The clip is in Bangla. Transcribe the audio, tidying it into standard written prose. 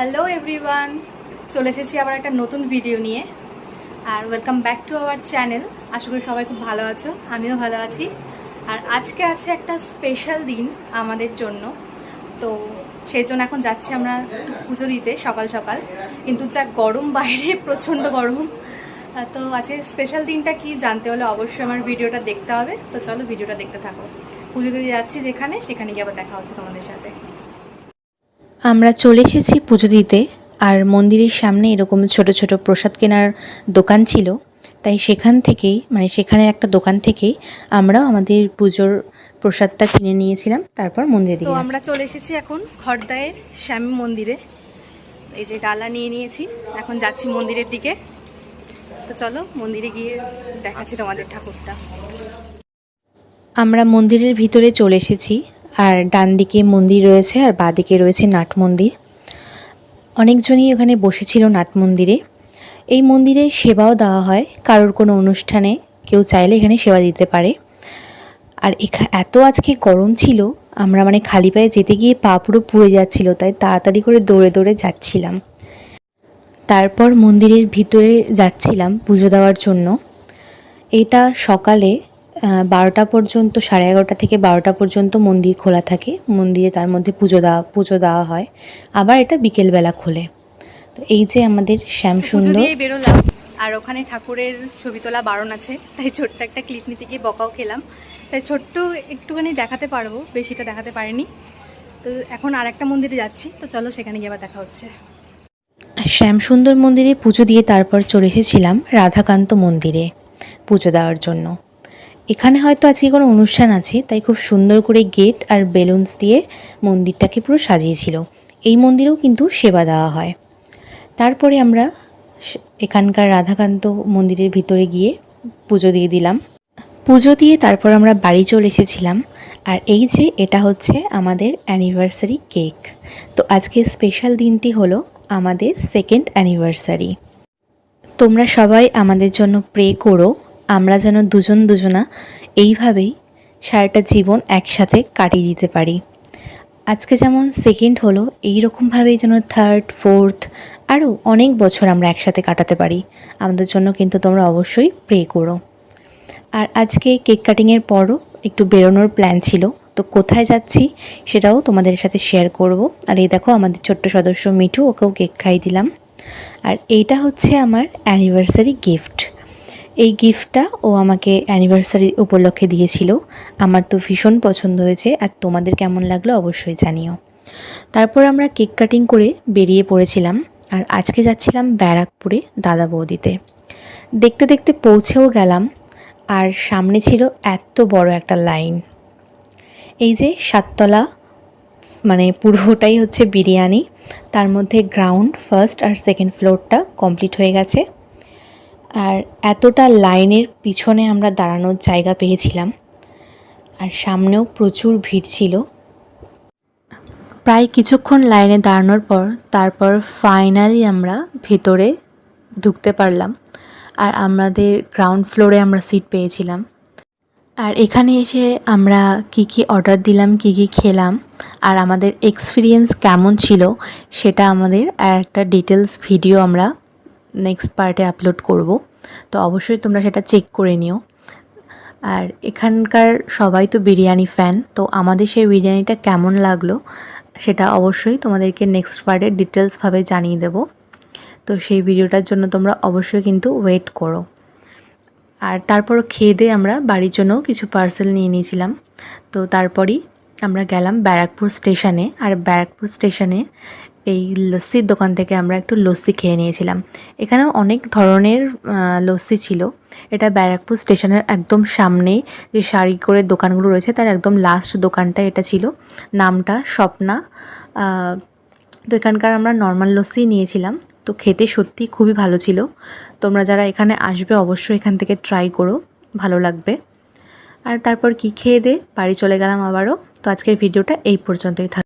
হ্যালো এভরিওয়ান, চলে এসেছি আবার একটা নতুন ভিডিও নিয়ে। আর welcome back to our channel. আশা করি সবাই খুব ভালো আছো, আমিও ভালো আছি। আর আজকে আছে একটা স্পেশাল দিন আমাদের জন্য, তো সেই জন্য এখন যাচ্ছি আমরা পুজো দিতে সকাল সকাল। কিন্তু যা গরম বাইরে, প্রচণ্ড গরম। তো আজকে স্পেশাল দিনটা কি জানতে হলে অবশ্যই আমার ভিডিওটা দেখতে হবে। তো চলো ভিডিওটা দেখতে থাকো। পুজো দিতে যাচ্ছি যেখানে, সেখানে গিয়ে আবার দেখা হচ্ছে তোমাদের সাথে। আমরা চলে এসেছি পুজো দিতে। আর মন্দিরের সামনে এরকম ছোট ছোট প্রসাদ কেনার দোকান ছিল, তাই সেখান থেকেই সেখানের একটা দোকান থেকেই আমরাও আমাদের পুজোর প্রসাদটা কিনে নিয়েছিলাম, তারপর মন্দিরে তো দিয়ে আমরা চলে এসেছি এখন খড়দায়ের শ্যাম মন্দিরে। এই যে ডালা নিয়ে নিয়েছি, এখন যাচ্ছি মন্দিরের দিকে। তো চলো মন্দিরে গিয়ে দেখাচ্ছি তোমাদের ঠাকুরটা। আমরা মন্দিরের ভিতরে চলে এসেছি। আর ডান দিকে মন্দির রয়েছে আর বাঁ দিকে রয়েছে নাট মন্দির। অনেকজনই ওখানে বসেছিল নাট মন্দিরে। এই মন্দিরে সেবাও দেওয়া হয়, কারোর কোনো অনুষ্ঠানে কেউ চাইলে এখানে সেবা দিতে পারে। আর এত আজকে গরম ছিল, আমরা খালি পায়ে যেতে গিয়ে পা পুরো পুড়ে যাচ্ছিল, তাই তাড়াতাড়ি করে দৌড়ে দৌড়ে যাচ্ছিলাম। তারপর মন্দিরের ভিতরে যাচ্ছিলাম পুজো দেওয়ার জন্য। এটা সকালে 12টা পর্যন্ত, 11:30 থেকে 12টা পর্যন্ত মন্দির খোলা থাকে। মন্দিরে তার মধ্যে পুজো দেওয়া হয়, আবার এটা বিকেলবেলা খোলে। তো এই যে আমাদের শ্যামসুন্দর। পুজো দিয়ে বেরোলাম, আর ওখানে ঠাকুরের ছবি তোলা বারণ আছে, তাই ছোট্ট একটা ক্লিপ নিতে গিয়ে বকাও খেলাম। তাই ছোট্ট একটুখানি দেখাতে পারবো, বেশিটা দেখাতে পারিনি। তো এখন আর একটা মন্দিরে যাচ্ছি, তো চলো সেখানে গিয়ে আবার দেখা হচ্ছে। শ্যামসুন্দর মন্দিরে পুজো দিয়ে তারপর চলে এসেছিলাম রাধাকান্ত মন্দিরে পুজো দেওয়ার জন্য। এখানে হয়তো আজকে কোনো অনুষ্ঠান আছে, তাই খুব সুন্দর করে গেট আর বেলুনস দিয়ে মন্দিরটাকে পুরো সাজিয়েছিল। এই মন্দিরেও কিন্তু সেবা দেওয়া হয়। তারপরে আমরা এখানকার রাধাকান্ত মন্দিরের ভিতরে গিয়ে পুজো দিয়ে দিলাম। পুজো দিয়ে তারপর আমরা বাড়ি চলে এসেছিলাম। আর এই যে এটা হচ্ছে আমাদের অ্যানিভার্সারি কেক। তো আজকে স্পেশাল দিনটি হলো আমাদের 2nd অ্যানিভার্সারি। তোমরা সবাই আমাদের জন্য প্রে করো, আমরা যেন দুজন দুজনা এইভাবেই সারাটা জীবন একসাথে কাটিয়ে দিতে পারি। আজকে যেমন 2nd হলো, এইরকমভাবেই যেন 3rd 4th আরও অনেক বছর আমরা একসাথে কাটাতে পারি। আমাদের জন্য কিন্তু তোমরা অবশ্যই প্রে করো। আর আজকে কেক কাটিংয়ের পরও একটু বেরোনোর প্ল্যান ছিল, তো কোথায় যাচ্ছি সেটাও তোমাদের সাথে শেয়ার করব। আর এই দেখো আমাদের ছোট্ট সদস্য মিঠু, ওকেও কেক খাইয়ে দিলাম। আর এইটা হচ্ছে আমার অ্যানিভার্সারি গিফট। এই গিফটটা ও আমাকে অ্যানিভার্সারি উপলক্ষে দিয়েছিল। আমার তো ভীষণ পছন্দ হয়েছে, আর তোমাদের কেমন লাগলো অবশ্যই জানিও। তারপর আমরা কেক কাটিং করে বেরিয়ে পড়েছিলাম। আর আজকে যাচ্ছিলাম ব্যারাকপুরে দাদা বৌদিতে। দেখতে দেখতে পৌঁছেও গেলাম। আর সামনে ছিল এত বড় একটা লাইন। এই যে 7তলা, পুরোটাই হচ্ছে বিরিয়ানি। তার মধ্যে গ্রাউন্ড, ফার্স্ট আর সেকেন্ড ফ্লোরটা কমপ্লিট হয়ে গেছে। আর এতটা লাইনের পিছনে আমরা দাঁড়ানোর জায়গা পেয়েছিলাম। আর সামনেও প্রচুর ভিড় ছিল। প্রায় কিছুক্ষণ লাইনে দাঁড়ানোর পর তারপর ফাইনালি আমরা ভেতরে ঢুকতে পারলাম। আর আমাদের গ্রাউন্ড ফ্লোরে আমরা সিট পেয়েছিলাম। আর এখানে এসে আমরা কি অর্ডার দিলাম, কি খেলাম, আর আমাদের এক্সপিরিয়েন্স কেমন ছিল সেটা আমাদের আর একটা ডিটেলস ভিডিও আমরা নেক্সট পার্টে আপলোড করব। তো অবশ্যই তোমরা সেটা চেক করে নিও। আর এখানকার সবাই তো বিরিয়ানি ফ্যান, তো আমাদের সেই বিরিয়ানিটা কেমন লাগলো সেটা অবশ্যই তোমাদেরকে নেক্সট পার্টে ডিটেলসভাবে জানিয়ে দেব। তো সেই ভিডিওটার জন্য তোমরা অবশ্যই কিন্তু ওয়েট করো। আর তারপর খেয়ে দিয়ে আমরা বাড়ির জন্য কিছু পার্সেল নিয়ে নিয়েছিলাম। তো তারপরই আমরা গেলাম ব্যারাকপুর স্টেশনে। আর ব্যারাকপুর স্টেশনে এই লস্যির দোকান থেকে আমরা একটু লস্যি খেয়ে নিয়েছিলাম। এখানেও অনেক ধরনের লস্যি ছিল। এটা ব্যারাকপুর স্টেশনের একদম সামনে যে সারি করে দোকানগুলো রয়েছে তার একদম লাস্ট দোকানটা এটা ছিল। নামটা স্বপ্না। তো এখানকার আমরা নর্মাল লস্যি নিয়েছিলাম। তো খেতে সত্যি খুবই ভালো ছিল। তোমরা যারা এখানে আসবে অবশ্যই এখান থেকে ট্রাই করো, ভালো লাগবে। আর তারপর খেয়ে দিয়ে বাড়ি চলে গেলাম আবারও। তো আজকের ভিডিওটা এই পর্যন্তই থাক।